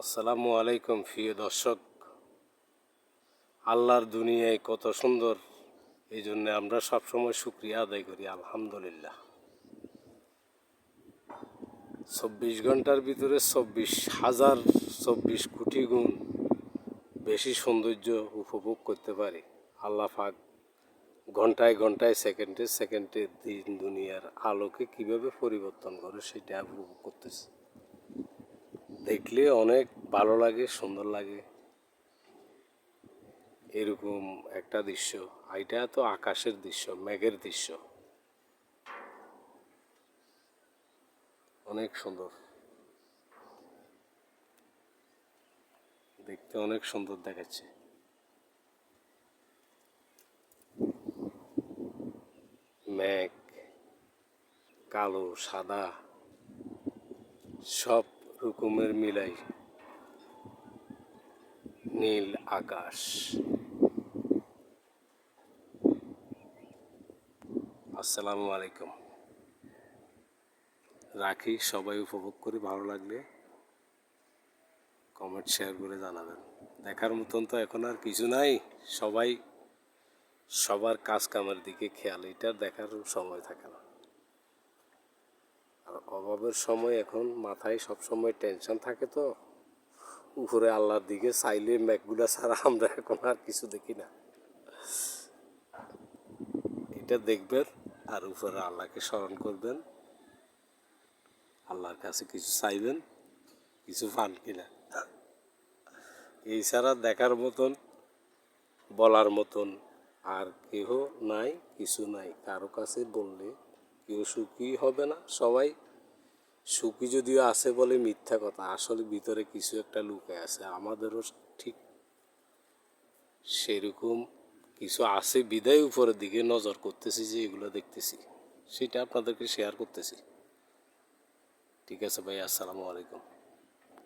আসসালামু আলাইকুম প্রিয় দর্শক। আল্লাহর দুনিয়ায় কত সুন্দর, এই জন্য আমরা সবসময় শুকরিয়া আদায় করি আলহামদুলিল্লাহ। 24 ঘন্টার ভিতরে 24 কোটি গুণ বেশি সৌন্দর্য উপভোগ করতে পারি। আল্লাহ পাক ঘন্টায় ঘন্টায় সেকেন্ডে সেকেন্ডে দিন দুনিয়ার আলোকে কিভাবে পরিবর্তন করে সেটা উপভোগ করতেছি। দেখলে অনেক ভালো লাগে, সুন্দর লাগে। এরকম একটা দৃশ্য, এটা তো আকাশের দৃশ্য, মেঘের দৃশ্য, অনেক সুন্দর দেখতে, অনেক সুন্দর দেখাচ্ছে। মেঘ কালো সাদা সব রকমের মিলাই নীল আকাশ। আসসালামু আলাইকুম। রাখি, সবাই উপভোগ করে ভালো লাগলে কমেন্ট শেয়ার করে জানাবেন। দেখার মতন তো এখন আর কিছু নাই, সবাই সবার কাজ কামের দিকে খেয়াল, এটা দেখার সময় থাকে না। আর অভাবের সময় এখন মাথায় সব সময় টেনশন থাকে, তো উপরে আল্লাহর দিকে চাইলে মেঘগুলা ছাড়া আমরা এখন আর কিছু দেখি না। এটা দেখবেন আর উপরে আল্লাহকে স্মরণ করবেন, আল্লাহর কাছে কিছু চাইবেন, কিছু পান কিনা। এই ছাড়া দেখার মতন, বলার মতন আর কেহ নাই, কিছু নাই। কারো কাছে বললে কেউ সুখী হবে না। সবাই সুখী যদিও আছে বলে মিথ্যা কথা, আসলে ভিতরে কিছু একটা লুকায় আছে। আমাদেরও ঠিক সেরকম কিছু আছে বিদায় উপরের দিকে নজর করতেছি, যে এগুলো দেখতেছি, সেটা আপনাদেরকে শেয়ার করতেছি। ঠিক আছে ভাই, আসসালামু আলাইকুম।